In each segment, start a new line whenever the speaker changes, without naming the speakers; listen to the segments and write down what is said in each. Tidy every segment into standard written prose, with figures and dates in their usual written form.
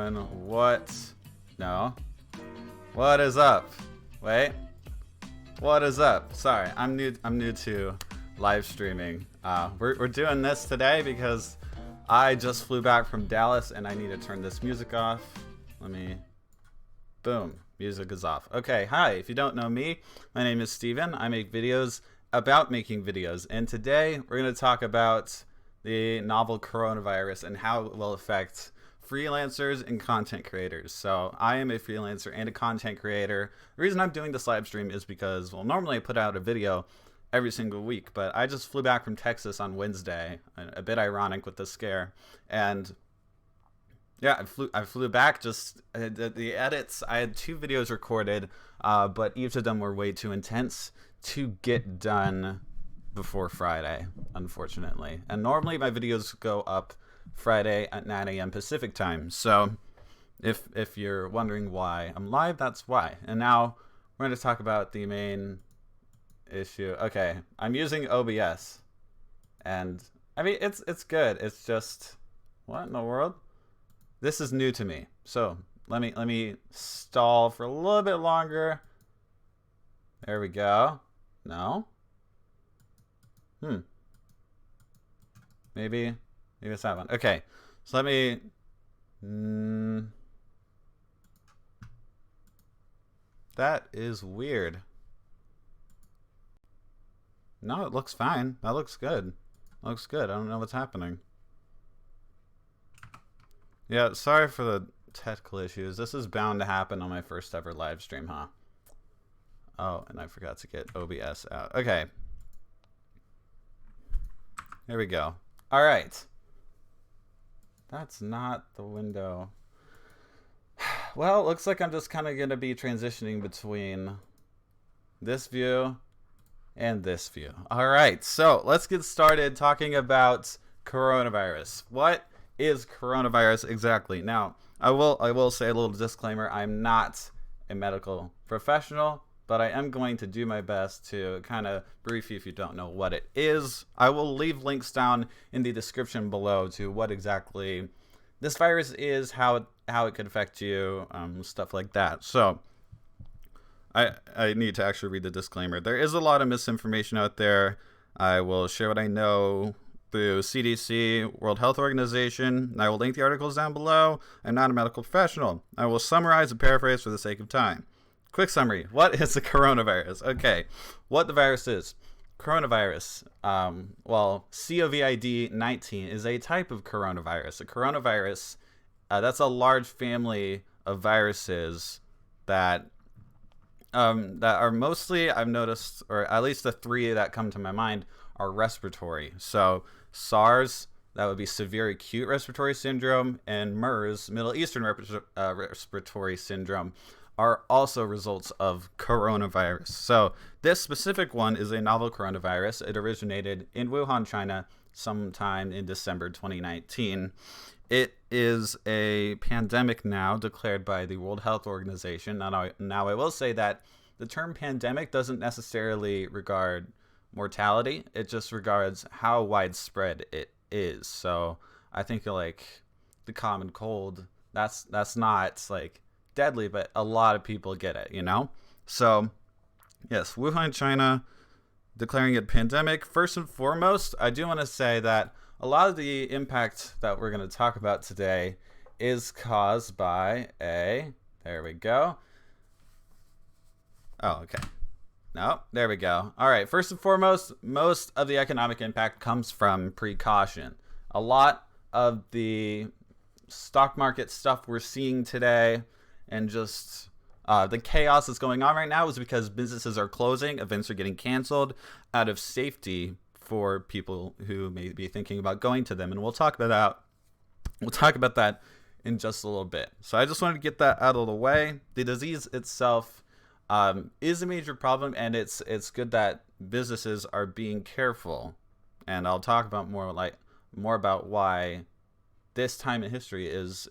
everyone. What? No. What is up? Wait. What is up? Sorry, I'm new to live streaming. We're doing this today because I just flew back from Dallas and I need to turn this music off. Boom. Music is off. Okay, hi. If you don't know me, my name is Steven. I make videos about making videos, and today we're going to talk about the novel coronavirus and how it will affect freelancers and content creators. So I am a freelancer and a content creator. The reason I'm doing this live stream is because, well, normally I put out a video every single week, but I just flew back from Texas on Wednesday, a bit ironic with the scare, and yeah, I flew back. Just the edits. I had 2 videos recorded, but each of them were way too intense to get done before Friday, unfortunately. And normally my videos go up Friday at 9 a.m. Pacific time. So if you're wondering why I'm live, that's why. And now we're going to talk about the main issue. Okay, I'm using OBS, and I mean it's good. It's just, what in the world? This is new to me, so let me stall for a little bit longer. There we go. No. Maybe it's that one. Okay, so let me. That is weird. No, it looks fine. That looks good. Looks good. I don't know what's happening. Yeah, sorry for the technical issues. This is bound to happen on my first ever live stream, huh? Oh, and I forgot to get OBS out. Okay. There we go. All right. That's not the window. Well, it looks like I'm just kind of going to be transitioning between this view and this view. All right, so let's get started talking about coronavirus. What is coronavirus exactly? Now, I will say a little disclaimer. I'm not a medical professional, but I am going to do my best to kind of brief you if you don't know what it is. I will leave links down in the description below to what exactly this virus is, how it could affect you, stuff like that. So I need to actually read the disclaimer. There is a lot of misinformation out there. I will share what I know through CDC, World Health Organization, and I will link the articles down below. I'm not a medical professional. I will summarize and paraphrase for the sake of time. Quick summary. What is the coronavirus? Okay, what the virus is. Coronavirus, well, COVID-19 is a type of coronavirus. A coronavirus, that's a large family of viruses that are mostly, I've noticed, or at least the 3 that come to my mind, are respiratory. So SARS, that would be severe acute respiratory syndrome, and MERS, Middle Eastern respiratory syndrome, are also results of coronavirus. So this specific one is a novel coronavirus. It originated in Wuhan, China, sometime in December 2019. It is a pandemic now declared by the World Health Organization. Now I will say that the term pandemic doesn't necessarily regard mortality. It just regards how widespread it is. So I think like the common cold, that's not like deadly, but a lot of people get it, you know? So yes, Wuhan, China, declaring it pandemic. First and foremost, I do want to say that a lot of the impact that we're going to talk about today is caused by there we go. Oh, okay. No, there we go. All right, first and foremost, most of the economic impact comes from precaution. A lot of the stock market stuff we're seeing today and just the chaos that's going on right now is because businesses are closing, events are getting canceled out of safety for people who may be thinking about going to them, and we'll talk about that in just a little bit. So I just wanted to get that out of the way. The disease itself is a major problem, and it's good that businesses are being careful, and I'll talk about more about why this time in history is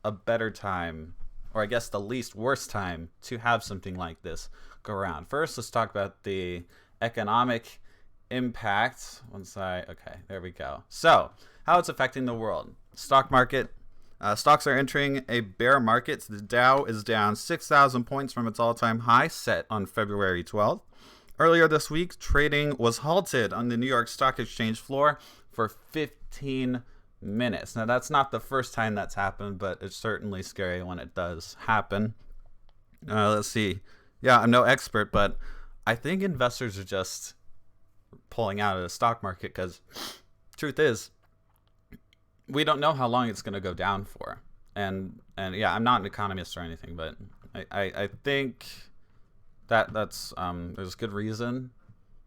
a better time, or I guess the least worst time to have something like this go around. First, let's talk about the economic impact. Okay, there we go. So how it's affecting the world. Stock market, Stocks are entering a bear market. The Dow is down 6,000 points from its all-time high set on February 12th. Earlier this week, trading was halted on the New York Stock Exchange floor for 15 minutes. Now, that's not the first time that's happened, but it's certainly scary when it does happen. Let's see. Yeah, I'm no expert, but I think investors are just pulling out of the stock market because truth is, we don't know how long it's going to go down for. And yeah, I'm not an economist or anything, but I think that's there's good reason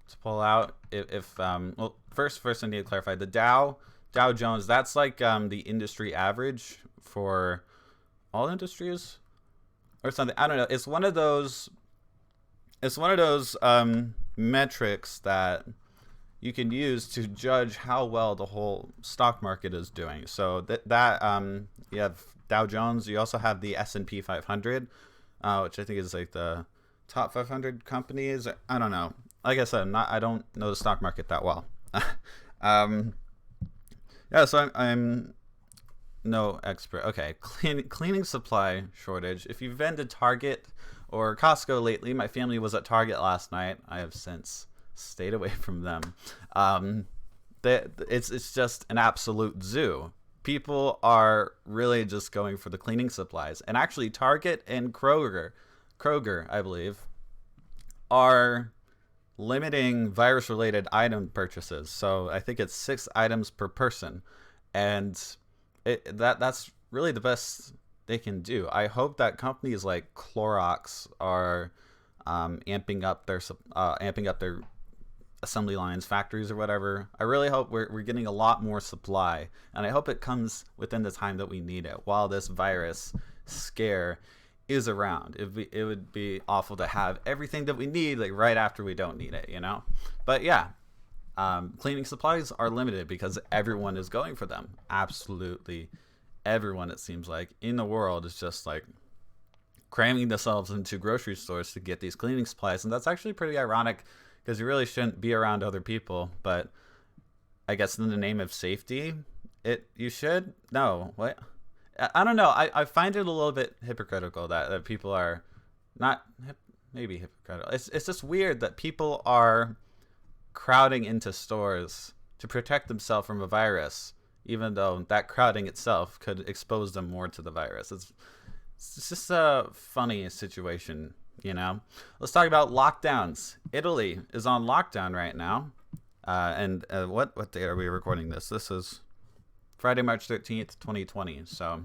to pull out. If well, first I need to clarify the Dow Jones. That's like the industry average for all industries or something. I don't know. It's one of those metrics that you can use to judge how well the whole stock market is doing. So that you have Dow Jones. You also have the S&P 500, which I think is like the top 500 companies. I don't know. Like I said, I don't know the stock market that well. Yeah, so I'm no expert. Okay, cleaning supply shortage. If you've been to Target or Costco lately, my family was at Target last night. I have since stayed away from them. It's just an absolute zoo. People are really just going for the cleaning supplies. And actually, Target and Kroger, I believe, are limiting virus-related item purchases. So I think it's 6 items per person. And that's really the best they can do. I hope that companies like Clorox are amping up their assembly lines, factories, or whatever. I really hope we're getting a lot more supply, and I hope it comes within the time that we need it while this virus scare is around. It would be awful to have everything that we need like right after we don't need it, you know? But yeah, cleaning supplies are limited because everyone is going for them. Absolutely everyone, it seems like, in the world is just like cramming themselves into grocery stores to get these cleaning supplies. And that's actually pretty ironic because you really shouldn't be around other people. But I guess in the name of safety, you should? No, what? I don't know. I find it a little bit hypocritical that people are not maybe hypocritical. It's just weird that people are crowding into stores to protect themselves from a virus, even though that crowding itself could expose them more to the virus. It's just a funny situation, you know? Let's talk about lockdowns. Italy is on lockdown right now. And what day are we recording this? This is Friday, March 13th, 2020. So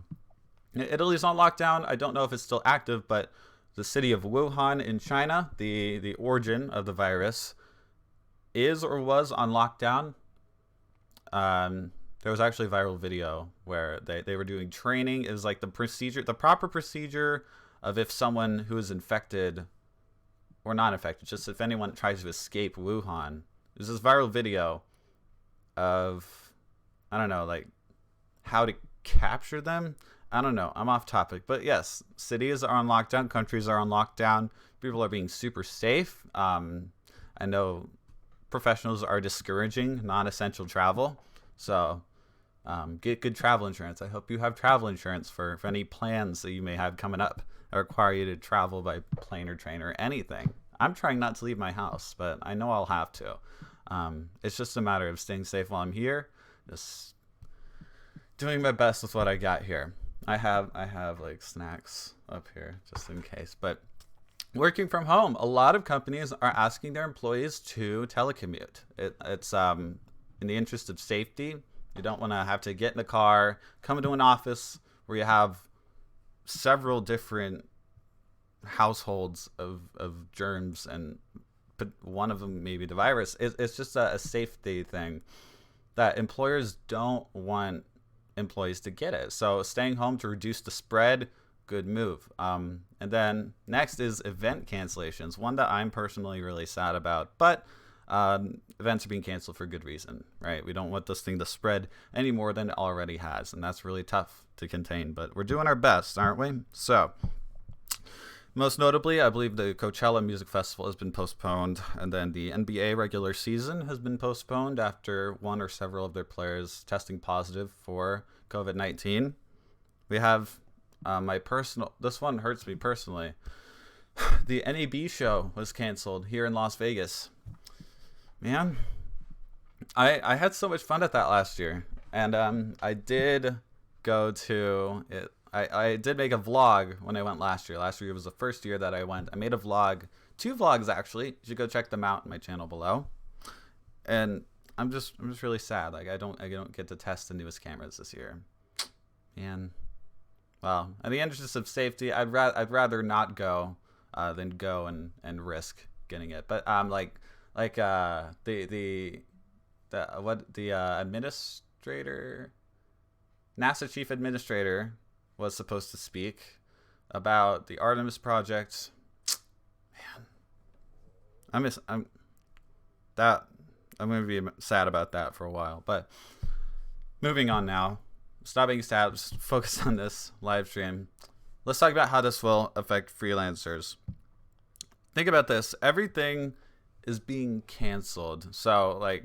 Italy's on lockdown. I don't know if it's still active, but the city of Wuhan in China, the origin of the virus, is or was on lockdown. There was actually a viral video where they were doing training. It was like the proper procedure of if someone who is infected or not infected, just if anyone tries to escape Wuhan. There's this viral video of, I don't know, like how to capture them. I don't know. I'm off topic. But yes, cities are on lockdown. Countries are on lockdown. People are being super safe. I know professionals are discouraging non-essential travel. So get good travel insurance. I hope you have travel insurance for any plans that you may have coming up that require you to travel by plane or train or anything. I'm trying not to leave my house, but I know I'll have to. It's just a matter of staying safe while I'm here. Just doing my best with what I got here. I have like snacks up here just in case. But working from home, a lot of companies are asking their employees to telecommute. It's in the interest of safety. You don't want to have to get in the car, come into an office where you have several different households of germs, and one of them maybe the virus. It's just a safety thing that employers don't want employees to get it. So staying home to reduce the spread, good move. And then next is event cancellations, one that I'm personally really sad about, but events are being canceled for good reason, right? We don't want this thing to spread any more than it already has, and that's really tough to contain, but we're doing our best, aren't we? So most notably, I believe the Coachella Music Festival has been postponed, and then the NBA regular season has been postponed after one or several of their players testing positive for COVID-19. We have my personal. This one hurts me personally. The NAB show was canceled here in Las Vegas. Man, I had so much fun at that last year, and I did go to it. I did make a vlog when I went last year. Last year was the first year that I went. I made a vlog, 2 vlogs actually. You should go check them out in my channel below. And I'm just really sad. Like I don't get to test the newest cameras this year. And well, in the interest of safety, I'd rather not go than go and risk getting it. But the administrator, NASA chief administrator, was supposed to speak about the Artemis project. Man, I'm going to be sad about that for a while. But moving on now. Stop being sad. Just focus on this live stream. Let's talk about how this will affect freelancers. Think about this. Everything is being canceled. So, like,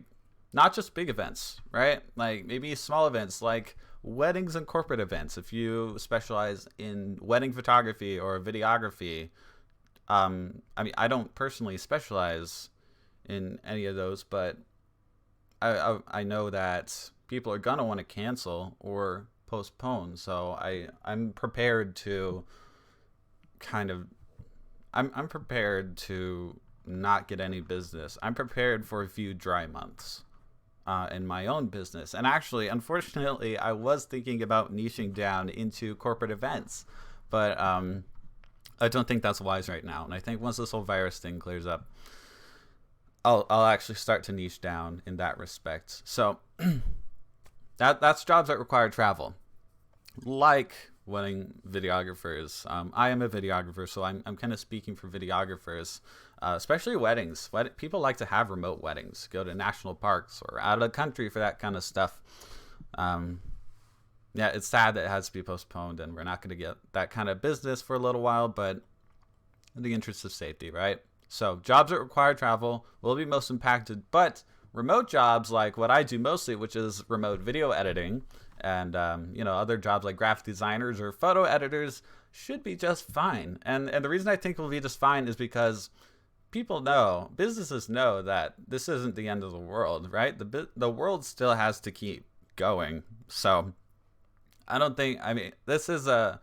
not just big events, right? Like, maybe small events like weddings and corporate events. If you specialize in wedding photography or videography, I mean, I don't personally specialize in any of those, but I know that people are gonna want to cancel or postpone. So I'm prepared to I'm prepared to not get any business. I'm prepared for a few dry months in my own business. And actually, unfortunately, I was thinking about niching down into corporate events, but I don't think that's wise right now. And I think once this whole virus thing clears up, I'll actually start to niche down in that respect. So that's jobs that require travel, like wedding videographers. I am a videographer, so I'm kind of speaking for videographers, especially weddings. People like to have remote weddings, go to national parks or out of the country for that kind of stuff. Yeah, it's sad that it has to be postponed, and we're not going to get that kind of business for a little while, but in the interest of safety, right? So jobs that require travel will be most impacted, but remote jobs like what I do mostly, which is remote video editing, and other jobs like graphic designers or photo editors should be just fine. And the reason I think we'll be just fine is because businesses know that this isn't the end of the world, right? The world still has to keep going. So this is a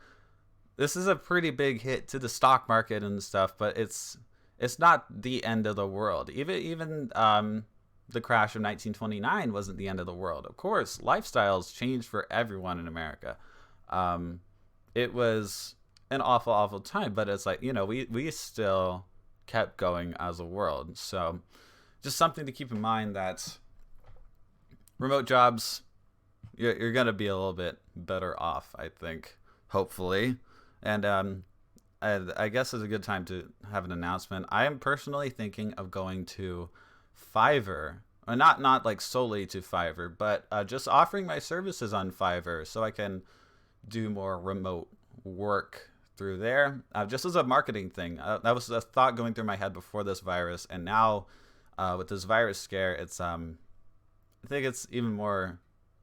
pretty big hit to the stock market and stuff, but it's not the end of the world. Even the crash of 1929 wasn't the end of the world. Of course, lifestyles changed for everyone in America. It was an awful, awful time, but it's like, we still kept going as a world. So just something to keep in mind, that remote jobs, you're going to be a little bit better off, I think, hopefully. And I guess it's a good time to have an announcement. I am personally thinking of going to Fiverr, or not like solely to Fiverr, but just offering my services on Fiverr so I can do more remote work through there, just as a marketing thing. That was a thought going through my head before this virus, and now with this virus scare, it's I think it's even more.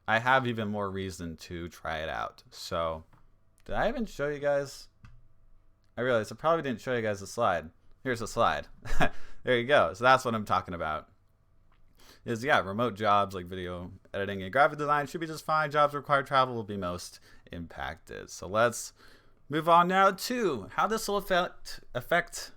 I have even more reason to try it out. So, did I even show you guys? I realized I probably didn't show you guys the slide. Here's the slide. There you go. So that's what I'm talking about. Remote jobs like video editing and graphic design should be just fine. Jobs require travel will be most impacted. So let's move on now to how this will affect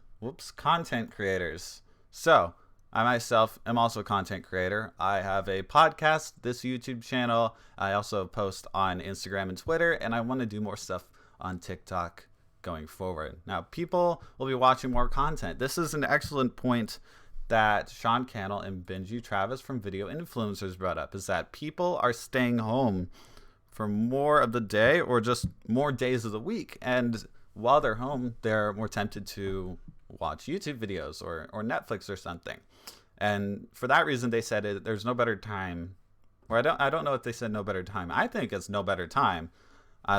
content creators. So I myself am also a content creator. I have a podcast, this YouTube channel. I also post on Instagram and Twitter, and I want to do more stuff on TikTok going forward. Now, people will be watching more content. This is an excellent point that Sean Cannell and Benji Travis from Video Influencers brought up, is that people are staying home for more of the day or just more days of the week. And while they're home, they're more tempted to watch YouTube videos or Netflix or something. And for that reason, they said there's no better time, or I don't know if they said no better time. I think it's no better time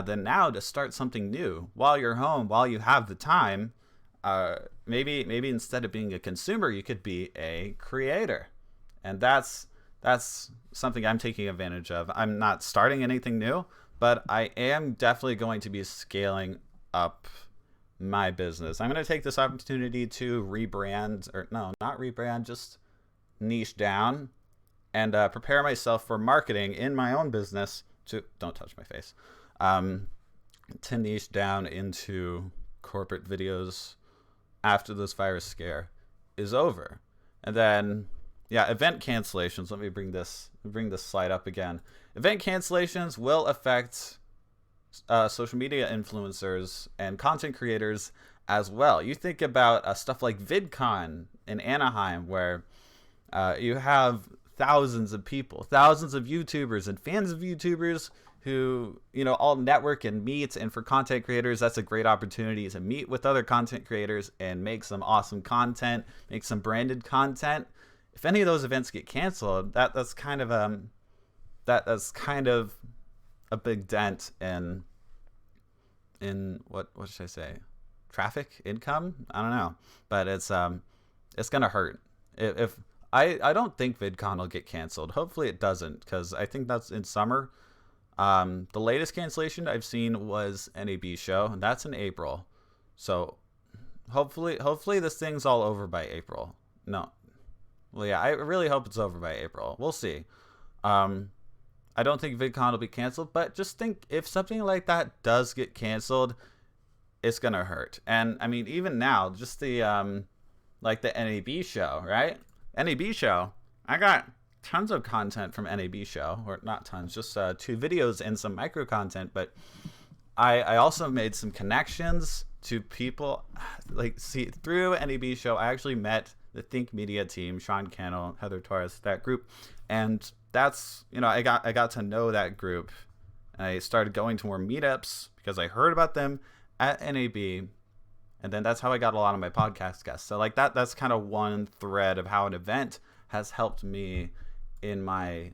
than now to start something new while you're home, while you have the time. Maybe instead of being a consumer, you could be a creator, and that's something I'm taking advantage of. I'm not starting anything new, but I am definitely going to be scaling up my business. I'm going to take this opportunity to rebrand, or no, not rebrand, just niche down and prepare myself for marketing in my own business to, don't touch my face, to niche down into corporate videos after this virus scare is over. And then, yeah, event cancellations. Let me bring this slide up again. Event cancellations will affect social media influencers and content creators as well. You think about stuff like VidCon in Anaheim, where you have thousands of people, thousands of YouTubers and fans of YouTubers who, you know, all network and meet. And for content creators, that's a great opportunity to meet with other content creators and make some awesome content, make some branded content. If any of those events get canceled, that's kind of a big dent in what should I say? Traffic, income? I don't know, but it's gonna hurt. If I don't think VidCon will get canceled. Hopefully it doesn't, because I think that's in summer. The latest cancellation I've seen was NAB show, and that's in April. So hopefully this thing's all over by April. No. Well, yeah, I really hope it's over by April. We'll see. I don't think VidCon will be canceled, but just think, if something like that does get canceled, it's going to hurt. And I mean, even now, just the like the NAB show, right? NAB show, I got tons of content from NAB show, or not tons, just 2 videos and some micro content, but I also made some connections to people. Like, see, through NAB show, I actually met the Think Media team, Sean Cannell, Heather Torres, that group, and that's, you know, I got to know that group, and I started going to more meetups because I heard about them at NAB, and then that's how I got a lot of my podcast guests. So like that's kind of one thread of how an event has helped me in my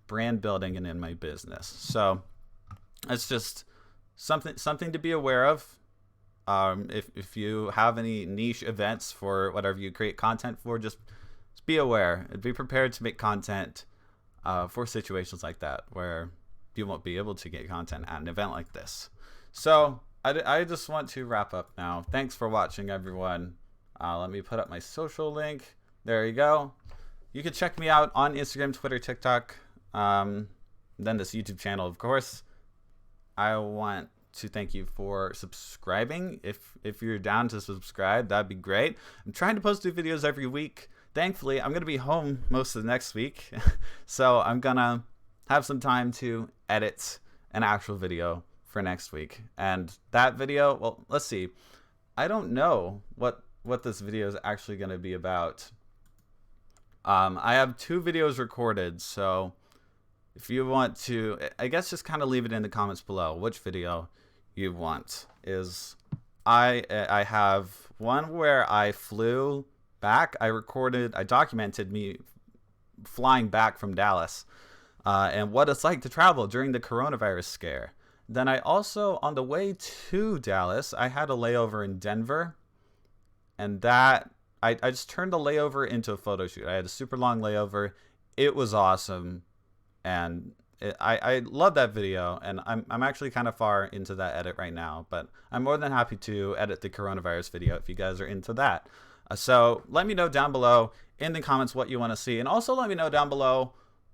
brand building and in my business. So it's just something to be aware of. If you have any niche events for whatever you create content for, just be aware and be prepared to make content for situations like that where you won't be able to get content at an event like this. So I just want to wrap up now. Thanks for watching, everyone. Let me put up my social link. There you go. You can check me out on Instagram, Twitter, TikTok, then this YouTube channel, of course. I want to thank you for subscribing. If you're down to subscribe, that'd be great. I'm trying to post 2 videos every week. Thankfully, I'm going to be home most of the next week, so I'm going to have some time to edit an actual video for next week. And that video, well, let's see. I don't know what this video is actually going to be about. I have 2 videos recorded, so if you want to, I guess just kind of leave it in the comments below which video you want. I have one where I flew back. I documented me flying back from Dallas and what it's like to travel during the coronavirus scare. Then I also, on the way to Dallas, I had a layover in Denver, and that I just turned the layover into a photo shoot. I had a super long layover. It was awesome, and I love that video, and I'm actually kind of far into that edit right now, but I'm more than happy to edit the coronavirus video if you guys are into that. So let me know down below in the comments what you want to see, and also let me know down below,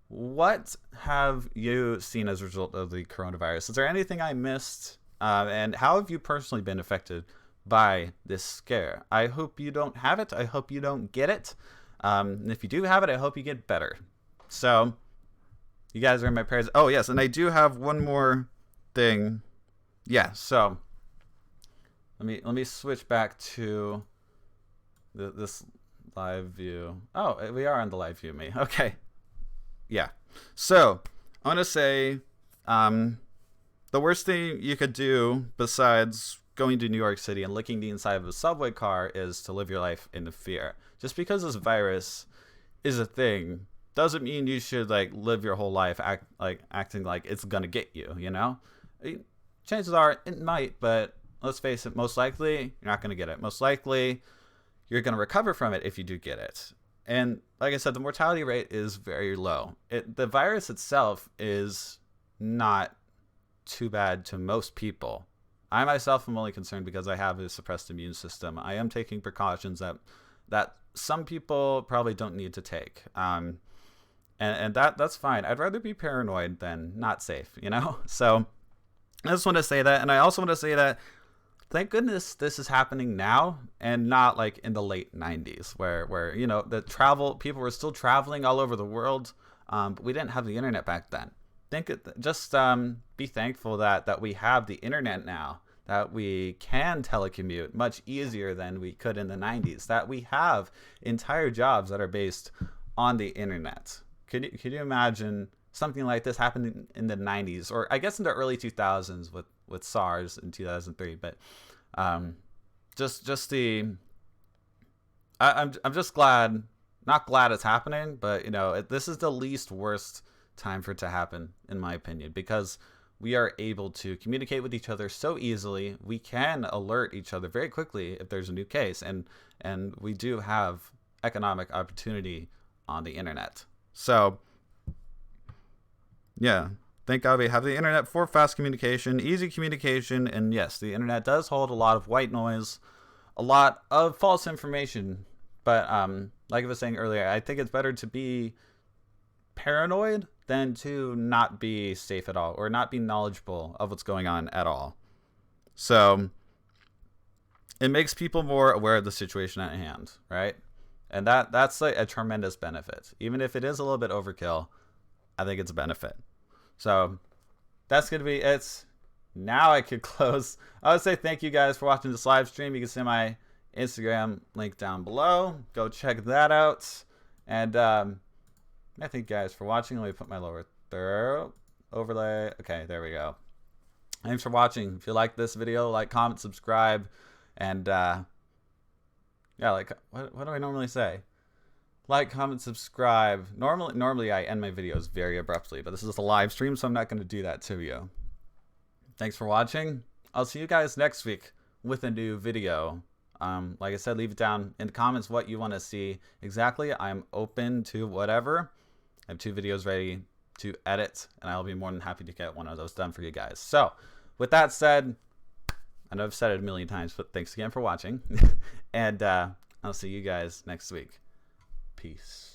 what have you seen as a result of the coronavirus? Is there anything I missed? And how have you personally been affected by this scare? I hope you don't have it. I hope you don't get it. And if you do have it, I hope you get better. So you guys are in my prayers. Oh, yes, and I do have one more thing. Yeah, so let me switch back to this live view. Oh, we are on the live view, me. Okay. Yeah. So I want to say the worst thing you could do besides going to New York City and licking the inside of a subway car is to live your life in the fear. Just because this virus is a thing doesn't mean you should like live your whole life acting like it's gonna get you, you know? Chances are it might, but let's face it, most likely you're not gonna get it. Most likely you're gonna recover from it if you do get it. And like I said, the mortality rate is very low. The virus itself is not too bad to most people. I myself am only concerned because I have a suppressed immune system. I am taking precautions that some people probably don't need to take. And that's fine. I'd rather be paranoid than not safe, you know? So I just want to say that. And I also want to say that thank goodness this is happening now and not like in the late 90s where you know, the travel, people were still traveling all over the world. But we didn't have the internet back then. Just be thankful that we have the internet now, that we can telecommute much easier than we could in the 90s, that we have entire jobs that are based on the internet. Could you imagine something like this happening in the 90s, or I guess in the early 2000s with SARS in 2003? But I'm just glad, not glad it's happening, but you know, this is the least worst time for it to happen, in my opinion, because we are able to communicate with each other so easily. We can alert each other very quickly if there's a new case, and we do have economic opportunity on the internet. So yeah, thank God we have the internet for fast communication, easy communication, and yes, the internet does hold a lot of white noise, a lot of false information. But like I was saying earlier, I think it's better to be paranoid than to not be safe at all, or not be knowledgeable of what's going on at all. So it makes people more aware of the situation at hand, right? And that's like a tremendous benefit. Even if it is a little bit overkill, I think it's a benefit. So that's going to be it. Now I could close. I would say thank you guys for watching this live stream. You can see my Instagram link down below. Go check that out. And I thank you guys for watching. Let me put my lower third overlay. Okay, there we go. Thanks for watching. If you like this video, like, comment, subscribe, and yeah, like, what do I normally say? Like, comment, subscribe. Normally I end my videos very abruptly, but this is a live stream, so I'm not going to do that to you. Thanks for watching. I'll see you guys next week with a new video. Like I said, leave it down in the comments what you want to see exactly. I'm open to whatever. I have 2 videos ready to edit, and I'll be more than happy to get one of those done for you guys. So with that said, I know I've said it a million times, but thanks again for watching. And I'll see you guys next week. Peace.